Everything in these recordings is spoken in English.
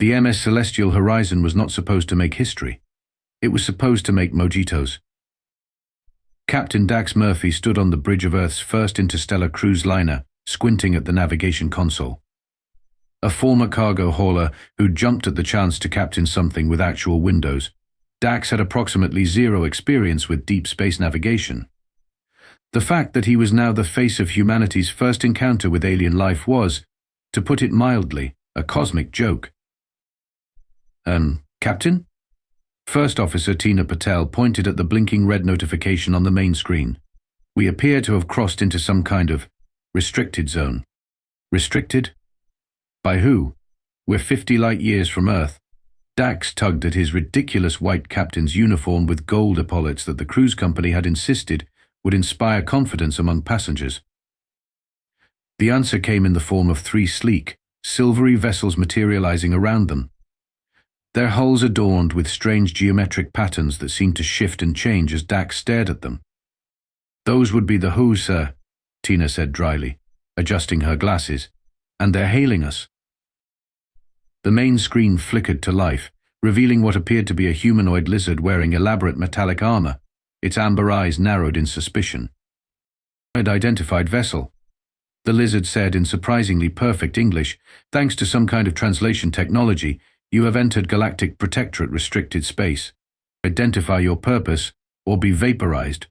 The MS Celestial Horizon was not supposed to make history. It was supposed to make mojitos. Captain Dax Murphy stood on the bridge of Earth's first interstellar cruise liner, squinting at the navigation console. A former cargo hauler who jumped at the chance to captain something with actual windows, Dax had approximately zero experience with deep space navigation. The fact that he was now the face of humanity's first encounter with alien life was, to put it mildly, a cosmic joke. Captain? First Officer Tina Patel pointed at the blinking red notification on the main screen. We appear to have crossed into some kind of restricted zone. Restricted? By who? We're 50 light years from Earth. Dax tugged at his ridiculous white captain's uniform with gold epaulets that the cruise company had insisted would inspire confidence among passengers. The answer came in the form of 3 sleek, silvery vessels materializing around them. Their hulls adorned with strange geometric patterns that seemed to shift and change as Dax stared at them. Those would be the Who, sir, Tina said dryly, adjusting her glasses, and they're hailing us. The main screen flickered to life, revealing what appeared to be a humanoid lizard wearing elaborate metallic armor, its amber eyes narrowed in suspicion. An identified vessel. The lizard said in surprisingly perfect English, thanks to some kind of translation technology, you have entered Galactic Protectorate restricted space. Identify your purpose, or be vaporized.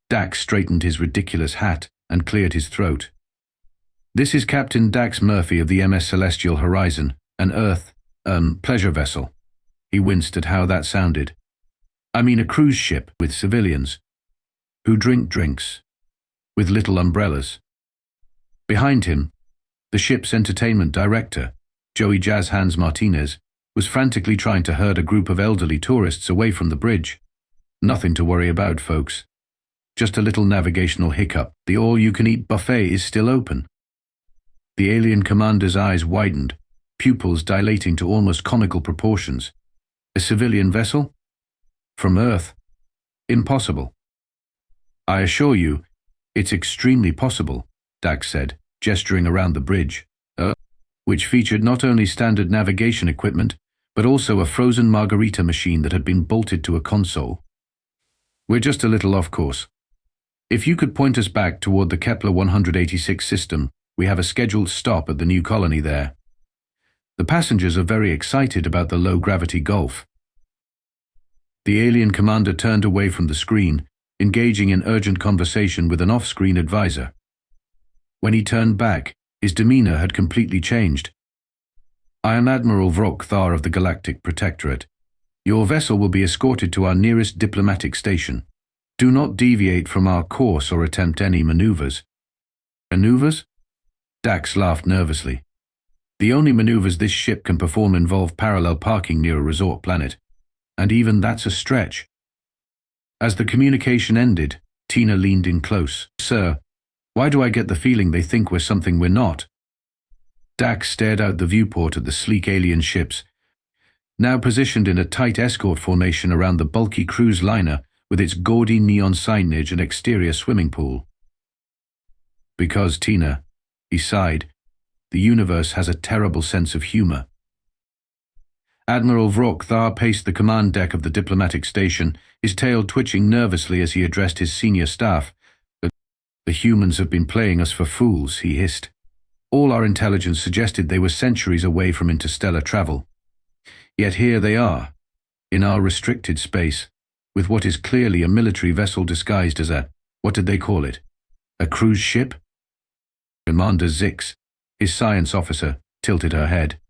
Dax straightened his ridiculous hat and cleared his throat. This is Captain Dax Murphy of the MS Celestial Horizon, an Earth, pleasure vessel. He winced at how that sounded. I mean a cruise ship with civilians, who drink drinks, with little umbrellas. Behind him, the ship's entertainment director, Joey Jazz Hands Martinez, was frantically trying to herd a group of elderly tourists away from the bridge. Nothing to worry about, folks. Just a little navigational hiccup. The all-you-can-eat buffet is still open. The alien commander's eyes widened, pupils dilating to almost comical proportions. A civilian vessel? From Earth? Impossible. I assure you, it's extremely possible, Dax said, gesturing around the bridge, which featured not only standard navigation equipment, but also a frozen margarita machine that had been bolted to a console. We're just a little off course. If you could point us back toward the Kepler 186 system, we have a scheduled stop at the new colony there. The passengers are very excited about the low-gravity Gulf. The alien commander turned away from the screen, engaging in urgent conversation with an off-screen advisor. When he turned back, his demeanor had completely changed. I am Admiral Vrok'thar of the Galactic Protectorate. Your vessel will be escorted to our nearest diplomatic station. Do not deviate from our course or attempt any maneuvers. Maneuvers? Dax laughed nervously. The only maneuvers this ship can perform involve parallel parking near a resort planet, and even that's a stretch. As the communication ended, Tina leaned in close. Sir, why do I get the feeling they think we're something we're not? Dax stared out the viewport at the sleek alien ships, now positioned in a tight escort formation around the bulky cruise liner with its gaudy neon signage and exterior swimming pool. Because, Tina, he sighed, the universe has a terrible sense of humor. Admiral Vrok'thar paced the command deck of the diplomatic station, his tail twitching nervously as he addressed his senior staff. The humans have been playing us for fools, he hissed. All our intelligence suggested they were centuries away from interstellar travel. Yet here they are, in our restricted space, with what is clearly a military vessel disguised as what did they call it? A cruise ship? Commander Zix, his science officer, tilted her head.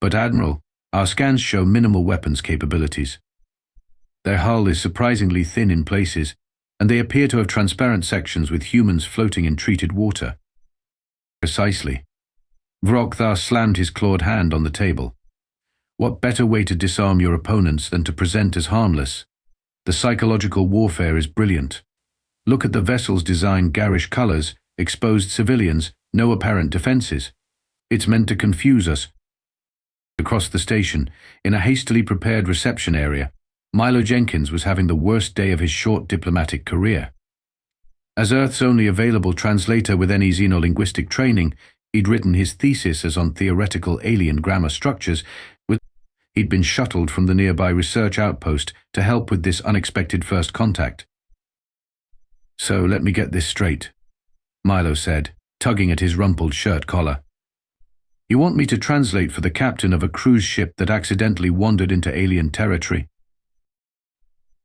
But Admiral, our scans show minimal weapons capabilities. Their hull is surprisingly thin in places, and they appear to have transparent sections with humans floating in treated water. Precisely. Vrok'thar slammed his clawed hand on the table. What better way to disarm your opponents than to present as harmless? The psychological warfare is brilliant. Look at the vessel's design, garish colors, exposed civilians, no apparent defenses. It's meant to confuse us. Across the station, in a hastily prepared reception area, Milo Jenkins was having the worst day of his short diplomatic career. As Earth's only available translator with any xenolinguistic training, He'd written his thesis as on theoretical alien grammar structures. He'd been shuttled from the nearby research outpost to help with this unexpected first contact. "So let me get this straight," Milo said, tugging at his rumpled shirt collar. "You want me to translate for the captain of a cruise ship that accidentally wandered into alien territory?"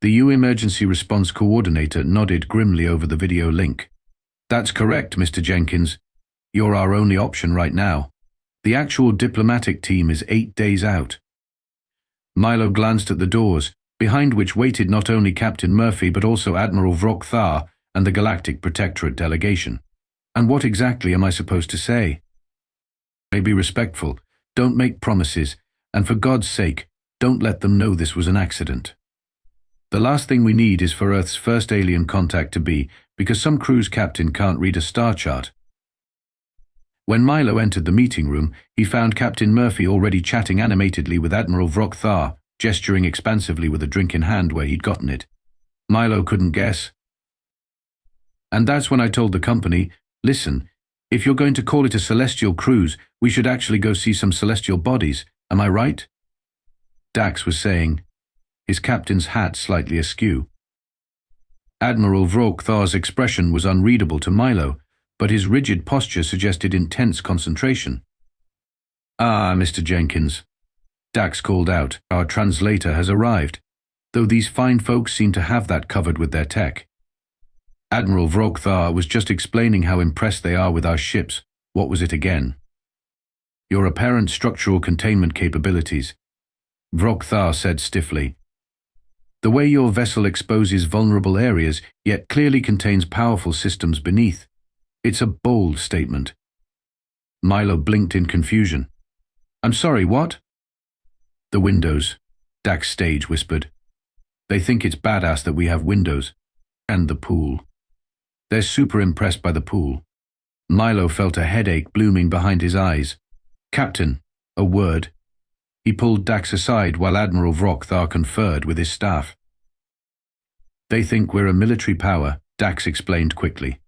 The U Emergency Response Coordinator nodded grimly over the video link. "That's correct, Mr. Jenkins. You're our only option right now. The actual diplomatic team is 8 days out." Milo glanced at the doors, behind which waited not only Captain Murphy but also Admiral Vrok'thar and the Galactic Protectorate delegation. "And what exactly am I supposed to say?" "Be respectful, don't make promises, and for God's sake, don't let them know this was an accident. The last thing we need is for Earth's first alien contact to be because some cruise captain can't read a star chart." When Milo entered the meeting room, he found Captain Murphy already chatting animatedly with Admiral Vrok'thar, gesturing expansively with a drink in hand where he'd gotten it. Milo couldn't guess. "And that's when I told the company, listen, if you're going to call it a celestial cruise, we should actually go see some celestial bodies, am I right?" Dax was saying, his captain's hat slightly askew. Admiral Vrok'thar's expression was unreadable to Milo, but his rigid posture suggested intense concentration. "Ah, Mr. Jenkins," Dax called out, "our translator has arrived, though these fine folks seem to have that covered with their tech. Admiral Vrok'thar was just explaining how impressed they are with our ships. What was it again?" "Your apparent structural containment capabilities," Vrok'thar said stiffly. "The way your vessel exposes vulnerable areas, yet clearly contains powerful systems beneath. It's a bold statement." Milo blinked in confusion. "I'm sorry, what?" "The windows," Dax Stage whispered. "They think it's badass that we have windows. And the pool. They're super impressed by the pool." Milo felt a headache blooming behind his eyes. "Captain, a word." He pulled Dax aside while Admiral Vrok'thar conferred with his staff. "They think we're a military power," Dax explained quickly.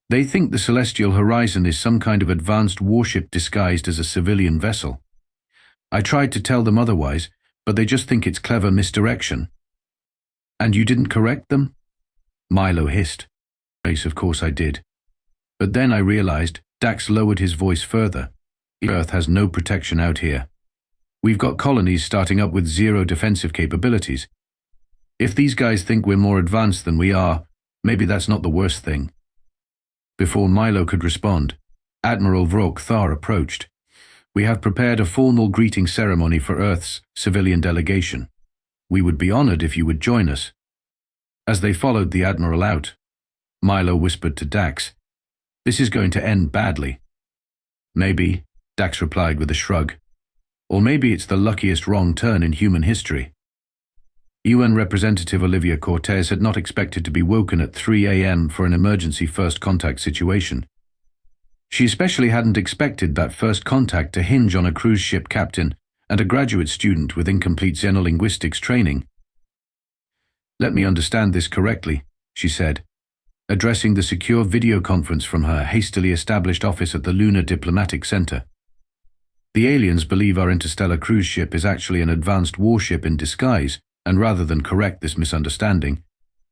"They think the Celestial Horizon is some kind of advanced warship disguised as a civilian vessel. I tried to tell them otherwise, but they just think it's clever misdirection." "And you didn't correct them?" Milo hissed. "Yes, of course I did. But then I realized," Dax lowered his voice further, "Earth has no protection out here. We've got colonies starting up with zero defensive capabilities. If these guys think we're more advanced than we are, maybe that's not the worst thing." Before Milo could respond, Admiral Vrok'thar approached. "We have prepared a formal greeting ceremony for Earth's civilian delegation. We would be honored if you would join us." As they followed the Admiral out, Milo whispered to Dax, "This is going to end badly." "Maybe," Dax replied with a shrug. "Or maybe it's the luckiest wrong turn in human history." UN Representative Olivia Cortez had not expected to be woken at 3 a.m. for an emergency first contact situation. She especially hadn't expected that first contact to hinge on a cruise ship captain and a graduate student with incomplete xenolinguistics training. "Let me understand this correctly," she said, addressing the secure video conference from her hastily established office at the Lunar Diplomatic Center. "The aliens believe our interstellar cruise ship is actually an advanced warship in disguise, and rather than correct this misunderstanding,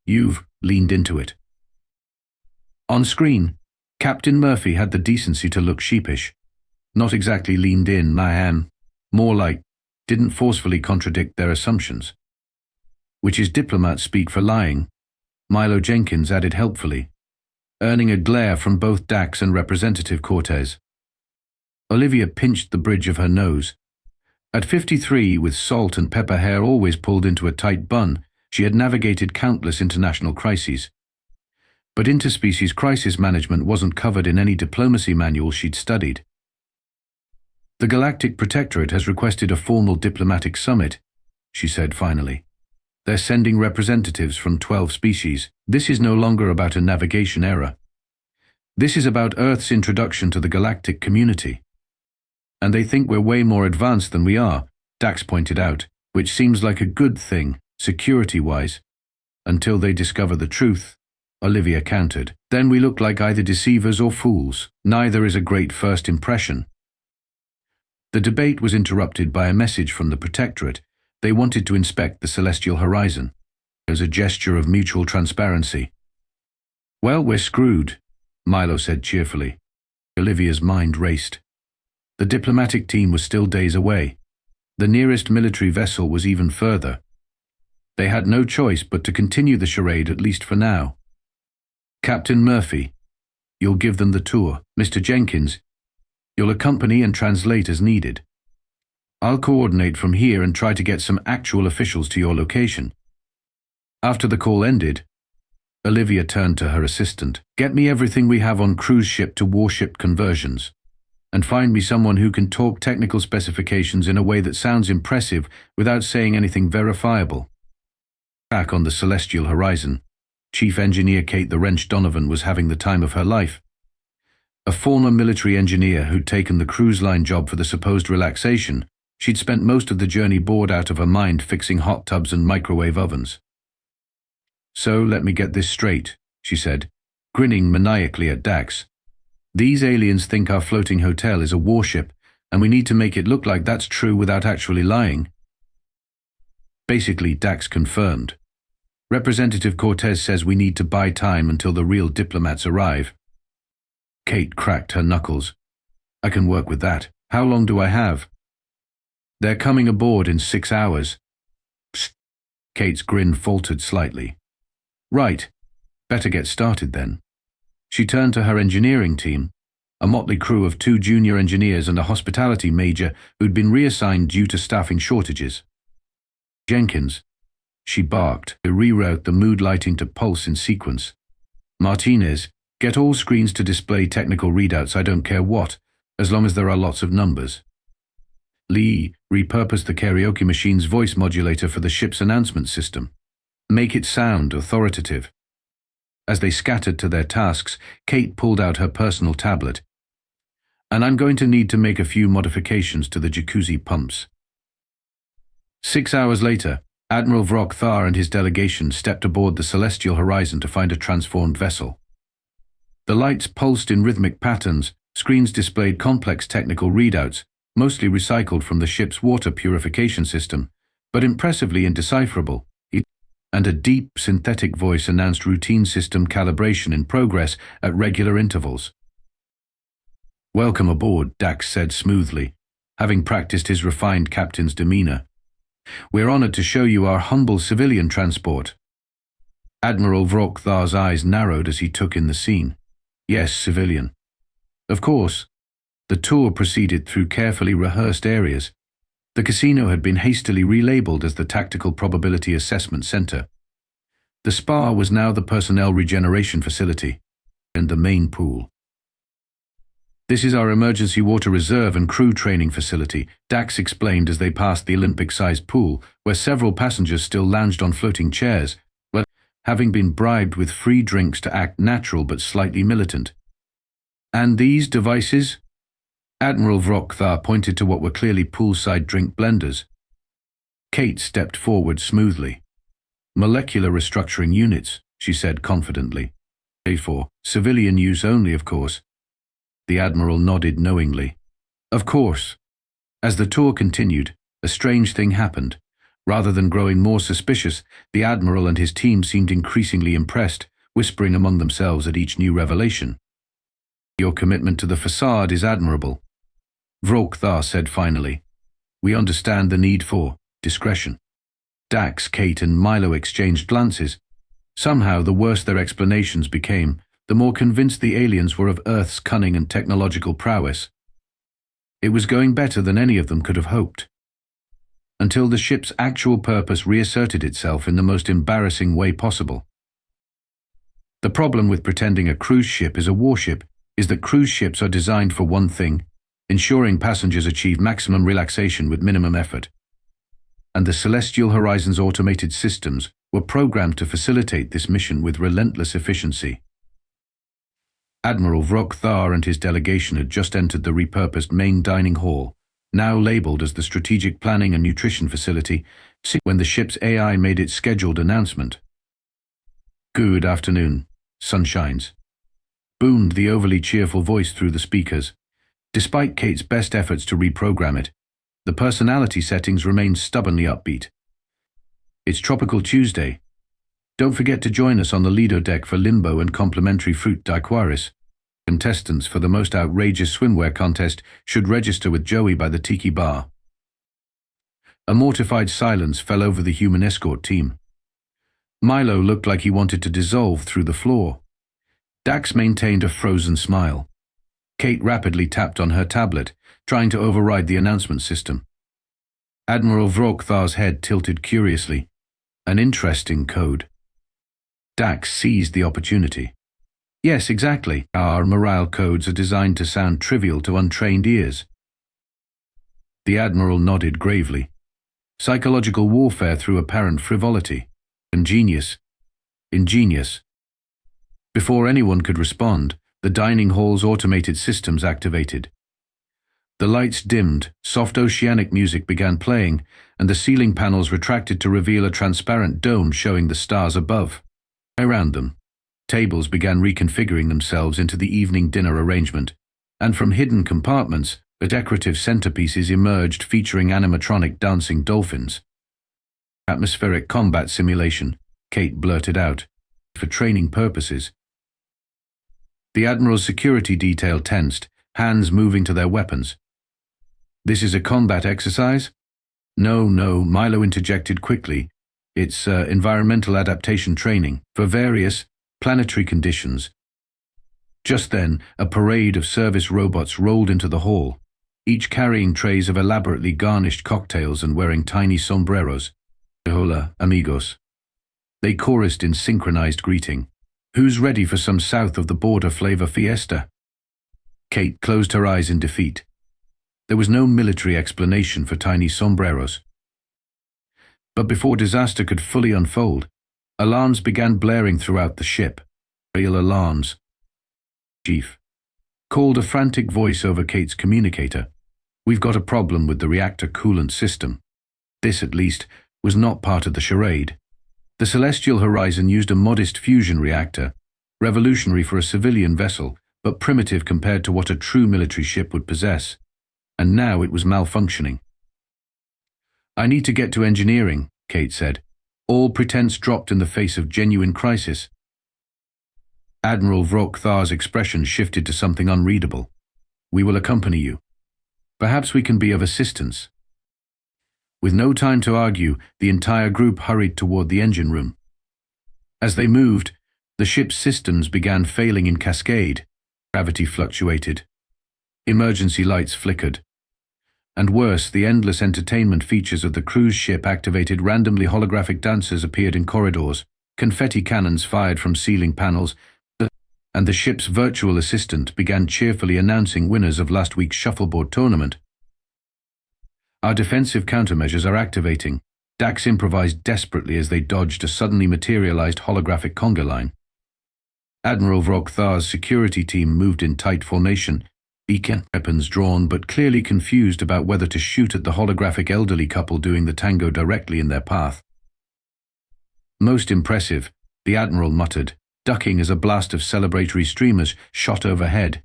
you've leaned into it." On screen, Captain Murphy had the decency to look sheepish. Not exactly leaned in, ma'am. More like, didn't forcefully contradict their assumptions. "Which is diplomat speak for lying," Milo Jenkins added helpfully, earning a glare from both Dax and Representative Cortez. Olivia pinched the bridge of her nose. At 53, with salt and pepper hair always pulled into a tight bun, she had navigated countless international crises. But interspecies crisis management wasn't covered in any diplomacy manual she'd studied. "The Galactic Protectorate has requested a formal diplomatic summit," she said finally. "They're sending representatives from 12 species. This is no longer about a navigation error. This is about Earth's introduction to the galactic community. And they think we're way more advanced than we are," Dax pointed out, "which seems like a good thing, security-wise, until they discover the truth, Olivia countered. Then we look like either deceivers or fools. Neither is a great first impression. The debate was interrupted by a message from the Protectorate. They wanted to inspect the celestial horizon as a gesture of mutual transparency. Well, we're screwed, Milo said cheerfully. Olivia's mind raced. The diplomatic team was still days away. The nearest military vessel was even further. They had no choice but to continue the charade, at least for now. Captain Murphy, you'll give them the tour. Mr. Jenkins, you'll accompany and translate as needed. I'll coordinate from here and try to get some actual officials to your location. After the call ended, Olivia turned to her assistant. Get me everything we have on cruise ship to warship conversions, and find me someone who can talk technical specifications in a way that sounds impressive without saying anything verifiable. Back on the celestial horizon, Chief Engineer Kate the Wrench Donovan was having the time of her life. A former military engineer who'd taken the cruise line job for the supposed relaxation, she'd spent most of the journey bored out of her mind fixing hot tubs and microwave ovens. So let me get this straight, she said, grinning maniacally at Dax. These aliens think our floating hotel is a warship, and we need to make it look like that's true without actually lying. Basically, Dax confirmed. Representative Cortez says we need to buy time until the real diplomats arrive. Kate cracked her knuckles. I can work with that. How long do I have? They're coming aboard in 6 hours. Psst. Kate's grin faltered slightly. Right. Better get started then. She turned to her engineering team, a motley crew of 2 junior engineers and a hospitality major who'd been reassigned due to staffing shortages. Jenkins, she barked, to reroute the mood lighting to pulse in sequence. Martinez, get all screens to display technical readouts, I don't care what, as long as there are lots of numbers. Lee, repurpose the karaoke machine's voice modulator for the ship's announcement system. Make it sound authoritative. As they scattered to their tasks, Kate pulled out her personal tablet. And I'm going to need to make a few modifications to the jacuzzi pumps. 6 hours later, Admiral Vrok'thar and his delegation stepped aboard the celestial horizon to find a transformed vessel. The lights pulsed in rhythmic patterns, screens displayed complex technical readouts, mostly recycled from the ship's water purification system, but impressively indecipherable, and a deep, synthetic voice announced routine system calibration in progress at regular intervals. Welcome aboard, Dax said smoothly, having practiced his refined captain's demeanor. We're honored to show you our humble civilian transport. Admiral Vrok'thar's eyes narrowed as he took in the scene. Yes, civilian. Of course. The tour proceeded through carefully rehearsed areas. The casino had been hastily relabeled as the Tactical Probability Assessment Center. The spa was now the Personnel Regeneration Facility and the main pool. This is our emergency water reserve and crew training facility, Dax explained as they passed the Olympic-sized pool, where several passengers still lounged on floating chairs, having been bribed with free drinks to act natural but slightly militant. And these devices? Admiral Vrok'thar pointed to what were clearly poolside drink blenders. Kate stepped forward smoothly. Molecular restructuring units, she said confidently. For civilian use only, of course. The Admiral nodded knowingly. Of course. As the tour continued, a strange thing happened. Rather than growing more suspicious, the Admiral and his team seemed increasingly impressed, whispering among themselves at each new revelation. Your commitment to the facade is admirable, Vrok'thar said finally. We understand the need for discretion. Dax, Kate, and Milo exchanged glances. Somehow, the worse their explanations became, the more convinced the aliens were of Earth's cunning and technological prowess. It was going better than any of them could have hoped. Until the ship's actual purpose reasserted itself in the most embarrassing way possible. The problem with pretending a cruise ship is a warship is that cruise ships are designed for one thing, ensuring passengers achieve maximum relaxation with minimum effort. And the Celestial Horizon's automated systems were programmed to facilitate this mission with relentless efficiency. Admiral Vrok'thar and his delegation had just entered the repurposed main dining hall, now labeled as the Strategic Planning and Nutrition Facility, when the ship's AI made its scheduled announcement. Good afternoon, sun shines," boomed the overly cheerful voice through the speakers. Despite Kate's best efforts to reprogram it, the personality settings remained stubbornly upbeat. "It's Tropical Tuesday. Don't forget to join us on the Lido deck for limbo and complimentary fruit daiquiris. Contestants for the most outrageous swimwear contest should register with Joey by the Tiki Bar." A mortified silence fell over the human escort team. Milo looked like he wanted to dissolve through the floor. Dax maintained a frozen smile. Kate rapidly tapped on her tablet, trying to override the announcement system. Admiral Vrok'thar's head tilted curiously. An interesting code. Dax seized the opportunity. "Yes, exactly. Our morale codes are designed to sound trivial to untrained ears." The Admiral nodded gravely. "Psychological warfare through apparent frivolity. Ingenious. Ingenious." Before anyone could respond, the dining hall's automated systems activated. The lights dimmed, soft oceanic music began playing, and the ceiling panels retracted to reveal a transparent dome showing the stars above. Around them, tables began reconfiguring themselves into the evening dinner arrangement, and from hidden compartments, the decorative centerpieces emerged featuring animatronic dancing dolphins. "Atmospheric combat simulation," Kate blurted out, "for training purposes." The Admiral's security detail tensed, hands moving to their weapons. "This is a combat exercise?" No, Milo interjected quickly. "It's environmental adaptation training for various planetary conditions." Just then, a parade of service robots rolled into the hall, each carrying trays of elaborately garnished cocktails and wearing tiny sombreros. "Hola, amigos." They chorused in synchronized greeting. "Who's ready for some south-of-the-border flavor fiesta?" Kate closed her eyes in defeat. There was no military explanation for tiny sombreros. But before disaster could fully unfold, alarms began blaring throughout the ship. Real alarms. "Chief," called a frantic voice over Kate's communicator. "We've got a problem with the reactor coolant system." This, at least, was not part of the charade. The Celestial Horizon used a modest fusion reactor, revolutionary for a civilian vessel, but primitive compared to what a true military ship would possess. And now it was malfunctioning. "I need to get to engineering," Kate said. All pretense dropped in the face of genuine crisis. Admiral Vrok'thar's expression shifted to something unreadable. "We will accompany you. Perhaps we can be of assistance." With no time to argue, the entire group hurried toward the engine room. As they moved, the ship's systems began failing in cascade. Gravity fluctuated. Emergency lights flickered. And worse, the endless entertainment features of the cruise ship activated. Randomly holographic dancers appeared in corridors, confetti cannons fired from ceiling panels, and the ship's virtual assistant began cheerfully announcing winners of last week's shuffleboard tournament. "Our defensive countermeasures are activating," Dax improvised desperately as they dodged a suddenly materialized holographic conga line. Admiral Vrok'thar's security team moved in tight formation, beacon weapons drawn but clearly confused about whether to shoot at the holographic elderly couple doing the tango directly in their path. "Most impressive," the Admiral muttered, ducking as a blast of celebratory streamers shot overhead.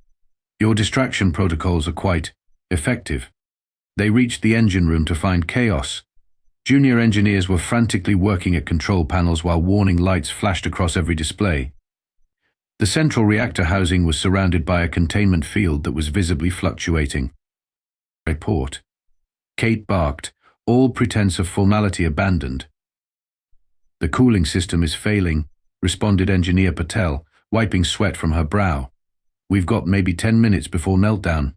"Your distraction protocols are quite effective." They reached the engine room to find chaos. Junior engineers were frantically working at control panels while warning lights flashed across every display. The central reactor housing was surrounded by a containment field that was visibly fluctuating. "Report." Kate barked, all pretense of formality abandoned. "The cooling system is failing," responded Engineer Patel, wiping sweat from her brow. "We've got maybe 10 minutes before meltdown."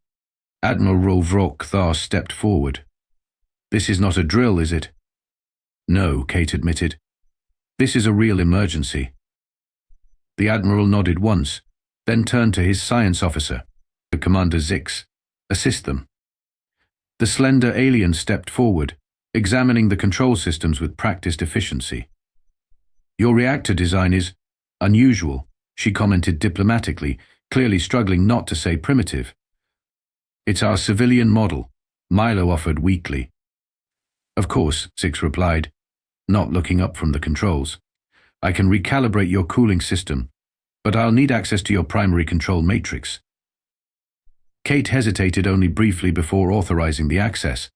Admiral Vrok'thar stepped forward. "This is not a drill, is it?" "No," Kate admitted. "This is a real emergency." The Admiral nodded once, then turned to his science officer, Commander Zix. "Assist them." The slender alien stepped forward, examining the control systems with practiced efficiency. "Your reactor design is unusual," she commented diplomatically, clearly struggling not to say primitive. "It's our civilian model," Milo offered weakly. "Of course," Zix replied, not looking up from the controls. "I can recalibrate your cooling system. but I'll need access to your primary control matrix. Kate hesitated only briefly before authorizing the access.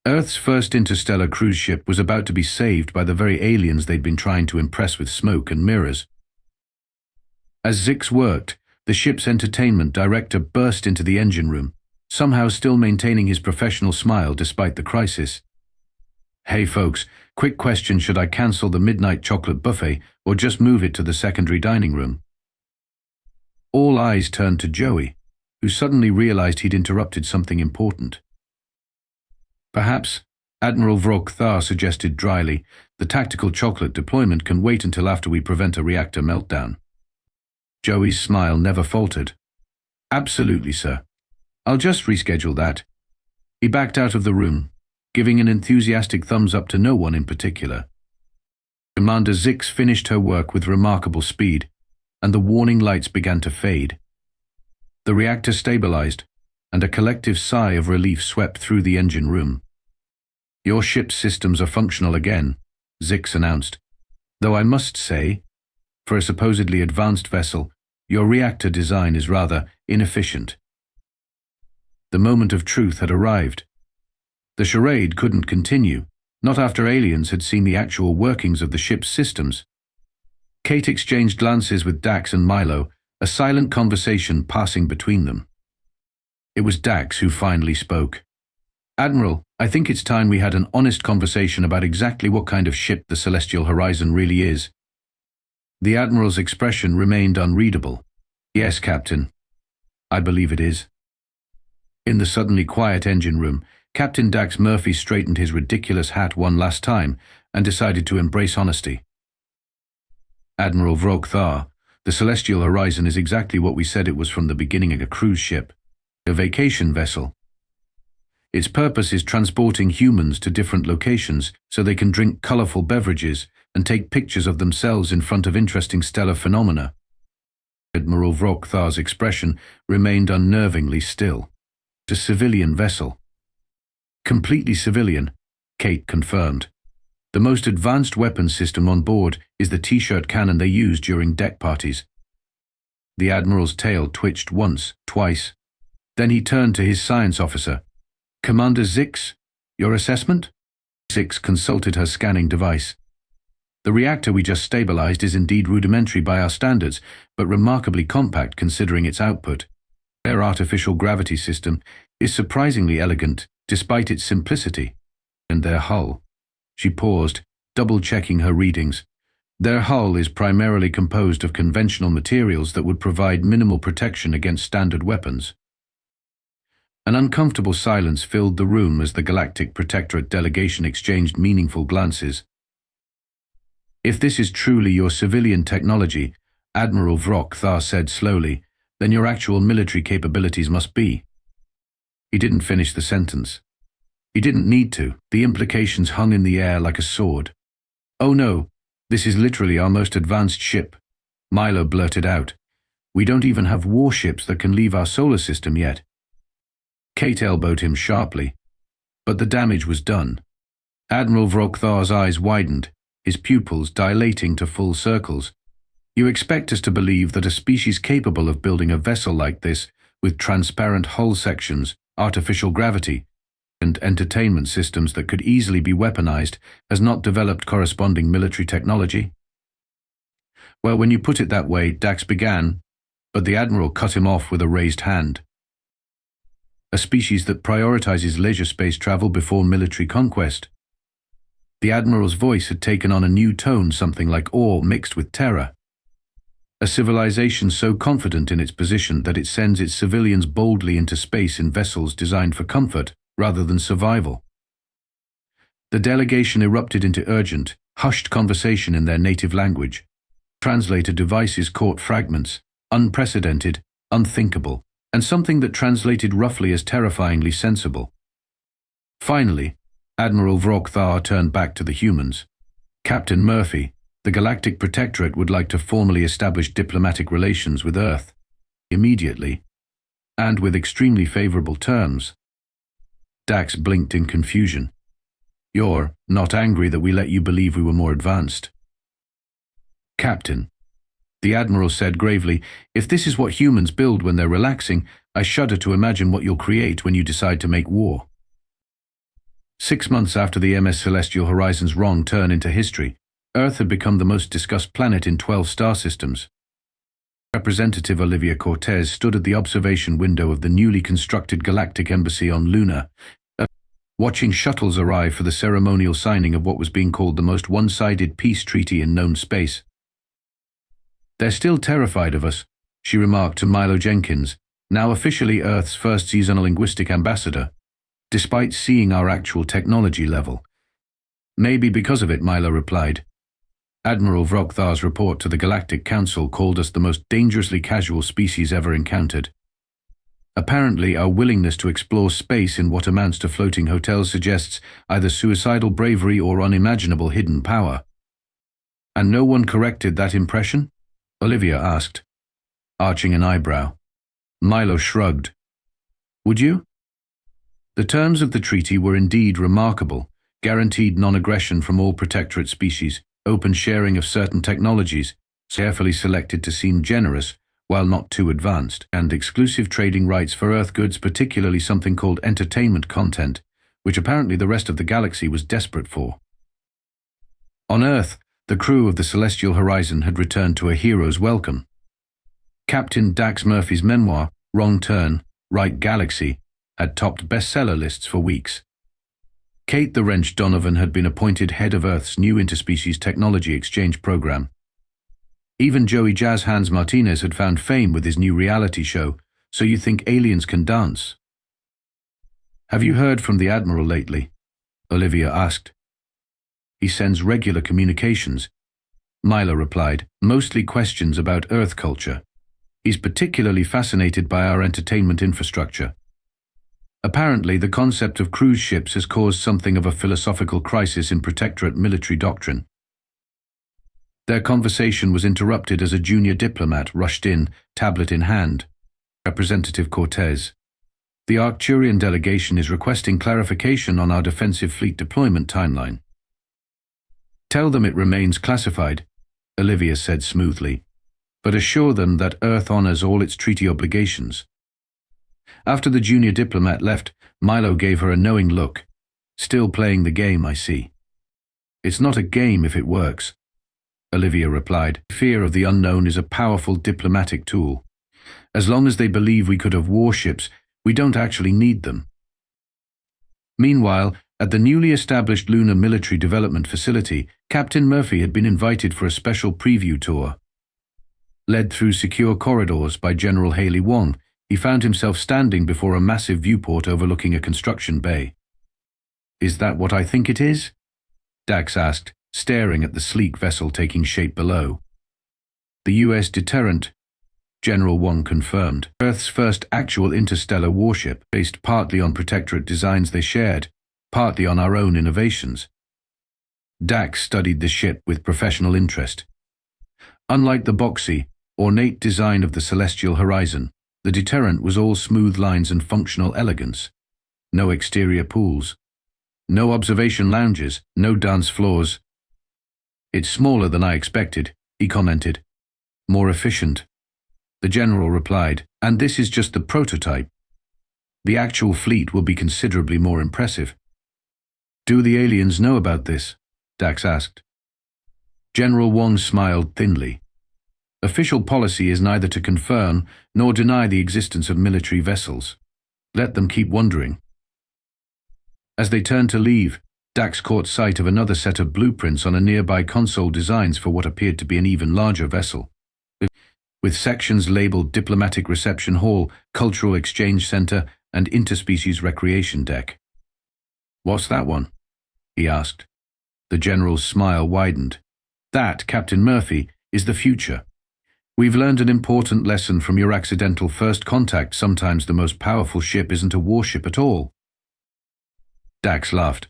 Earth's first interstellar cruise ship was about to be saved by the very aliens they'd been trying to impress with smoke and mirrors. As Zix worked, the ship's entertainment director burst into the engine room, somehow still maintaining his professional smile despite the crisis. "Hey folks, quick question, should I cancel the midnight chocolate buffet or just move it to the secondary dining room?" All eyes turned to Joey, who suddenly realized he'd interrupted something important. "Perhaps," Admiral Vrok'thar suggested dryly, "the tactical chocolate deployment can wait until after we prevent a reactor meltdown." Joey's smile never faltered. "Absolutely, sir. I'll just reschedule that." He backed out of the room, giving an enthusiastic thumbs up to no one in particular. Commander Zix finished her work with remarkable speed, and the warning lights began to fade. The reactor stabilized, and a collective sigh of relief swept through the engine room. "Your ship's systems are functional again," Zix announced, "though I must say, for a supposedly advanced vessel, your reactor design is rather inefficient." The moment of truth had arrived. The charade couldn't continue, not after aliens had seen the actual workings of the ship's systems. Kate exchanged glances with Dax and Milo, a silent conversation passing between them. It was Dax who finally spoke. "Admiral, I think it's time we had an honest conversation about exactly what kind of ship the Celestial Horizon really is." The Admiral's expression remained unreadable. "Yes, Captain. I believe it is." In the suddenly quiet engine room, Captain Dax Murphy straightened his ridiculous hat one last time and decided to embrace honesty. "Admiral Vrok'thar, the Celestial Horizon is exactly what we said it was from the beginning, a cruise ship, a vacation vessel. Its purpose is transporting humans to different locations so they can drink colorful beverages and take pictures of themselves in front of interesting stellar phenomena." Admiral Vrok'thar's expression remained unnervingly still. "A civilian vessel." "Completely civilian," Kate confirmed. "The most advanced weapons system on board is the T-shirt cannon they use during deck parties." The Admiral's tail twitched once, twice. Then he turned to his science officer. "Commander Zix, your assessment?" Zix consulted her scanning device. "The reactor we just stabilized is indeed rudimentary by our standards, but remarkably compact considering its output. Their artificial gravity system is surprisingly elegant despite its simplicity. And their hull." She paused, double-checking her readings. "Their hull is primarily composed of conventional materials that would provide minimal protection against standard weapons." An uncomfortable silence filled the room as the Galactic Protectorate delegation exchanged meaningful glances. "If this is truly your civilian technology," Admiral Vrok'thar said slowly, "then your actual military capabilities must be." He didn't finish the sentence. He didn't need to. The implications hung in the air like a sword. "Oh no, this is literally our most advanced ship," Milo blurted out. "We don't even have warships that can leave our solar system yet." Kate elbowed him sharply. But the damage was done. Admiral Vrok'thar's eyes widened, his pupils dilating to full circles. "You expect us to believe that a species capable of building a vessel like this, with transparent hull sections, artificial gravity, and entertainment systems that could easily be weaponized, has not developed corresponding military technology?" "Well, when you put it that way," Dax began, but the Admiral cut him off with a raised hand. "A species that prioritizes leisure space travel before military conquest." The Admiral's voice had taken on a new tone, something like awe mixed with terror. "A civilization so confident in its position that it sends its civilians boldly into space in vessels designed for comfort rather than survival." The delegation erupted into urgent, hushed conversation in their native language. Translator devices caught fragments, unprecedented, unthinkable, and something that translated roughly as terrifyingly sensible. Finally, Admiral Vrok'thar turned back to the humans. "Captain Murphy, the Galactic Protectorate would like to formally establish diplomatic relations with Earth. Immediately. And with extremely favorable terms." Dax blinked in confusion. "You're not angry that we let you believe we were more advanced?" "Captain, The Admiral said gravely, "If this is what humans build when they're relaxing, I shudder to imagine what you'll create when you decide to make war." 6 months after the MS Celestial Horizon's wrong turn into history, Earth had become the most discussed planet in 12 star systems. Representative Olivia Cortez stood at the observation window of the newly constructed Galactic Embassy on Luna, watching shuttles arrive for the ceremonial signing of what was being called the most one-sided peace treaty in known space. "They're still terrified of us," she remarked to Milo Jenkins, now officially Earth's first seasonal linguistic ambassador, "despite seeing our actual technology level." "Maybe because of it," Milo replied. "Admiral Vrok'thar's report to the Galactic Council called us the most dangerously casual species ever encountered. Apparently, our willingness to explore space in what amounts to floating hotels suggests either suicidal bravery or unimaginable hidden power." "And no one corrected that impression?" Olivia asked, arching an eyebrow. Milo shrugged. "Would you?" The terms of the treaty were indeed remarkable: guaranteed non-aggression from all Protectorate species, open sharing of certain technologies, carefully selected to seem generous while not too advanced, and exclusive trading rights for Earth goods, particularly something called entertainment content, which apparently the rest of the galaxy was desperate for. On Earth, the crew of the Celestial Horizon had returned to a hero's welcome. Captain Dax Murphy's memoir, Wrong Turn, Right Galaxy, had topped bestseller lists for weeks. Kate the Wrench Donovan had been appointed head of Earth's new interspecies technology exchange program. Even Joey Jazz Hands Martinez had found fame with his new reality show, So You Think Aliens Can Dance? "Have you heard from the Admiral lately?" Olivia asked. "He sends regular communications," Milo replied, "mostly questions about Earth culture. He's particularly fascinated by our entertainment infrastructure. Apparently, the concept of cruise ships has caused something of a philosophical crisis in Protectorate military doctrine." Their conversation was interrupted as a junior diplomat rushed in, tablet in hand. "Representative Cortez, the Arcturian delegation is requesting clarification on our defensive fleet deployment timeline." "Tell them it remains classified," Olivia said smoothly, "but assure them that Earth honors all its treaty obligations." After the junior diplomat left, Milo gave her a knowing look. "Still playing the game, I see." "It's not a game if it works," Olivia replied. "Fear of the unknown is a powerful diplomatic tool. As long as they believe we could have warships, we don't actually need them." Meanwhile, at the newly established Lunar Military Development Facility, Captain Murphy had been invited for a special preview tour. Led through secure corridors by General Haley Wong, he found himself standing before a massive viewport overlooking a construction bay. "Is that what I think it is?" Dax asked, staring at the sleek vessel taking shape below. "The U.S. deterrent," General Wong confirmed. "Earth's first actual interstellar warship, based partly on Protectorate designs they shared, partly on our own innovations." Dax studied the ship with professional interest. Unlike the boxy, ornate design of the Celestial Horizon, the deterrent was all smooth lines and functional elegance. No exterior pools, no observation lounges, no dance floors. "It's smaller than I expected," he commented. "More efficient." The general replied, "And this is just the prototype. The actual fleet will be considerably more impressive." "Do the aliens know about this?" Dax asked. General Wong smiled thinly. "Official policy is neither to confirm nor deny the existence of military vessels. Let them keep wondering." As they turned to leave, Dax caught sight of another set of blueprints on a nearby console designs for what appeared to be an even larger vessel, with sections labeled Diplomatic Reception Hall, Cultural Exchange Center, and Interspecies Recreation Deck. "What's that one?" he asked. The general's smile widened. "That, Captain Murphy, is the future. We've learned an important lesson from your accidental first contact. Sometimes the most powerful ship isn't a warship at all." Dax laughed.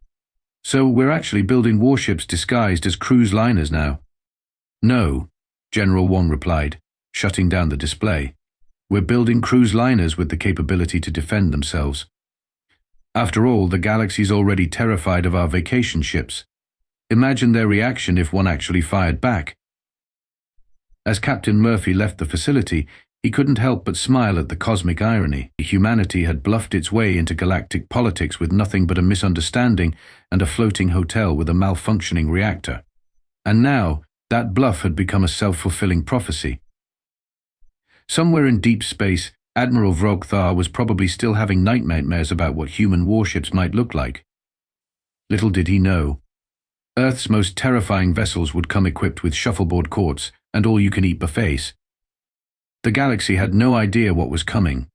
"So we're actually building warships disguised as cruise liners now?" "No," General Wong replied, shutting down the display. "We're building cruise liners with the capability to defend themselves. After all, the galaxy's already terrified of our vacation ships. Imagine their reaction if one actually fired back." As Captain Murphy left the facility, he couldn't help but smile at the cosmic irony. Humanity had bluffed its way into galactic politics with nothing but a misunderstanding and a floating hotel with a malfunctioning reactor. And now, that bluff had become a self-fulfilling prophecy. Somewhere in deep space, Admiral Vrok'thar was probably still having nightmares about what human warships might look like. Little did he know, Earth's most terrifying vessels would come equipped with shuffleboard courts and all-you-can-eat buffets. The galaxy had no idea what was coming,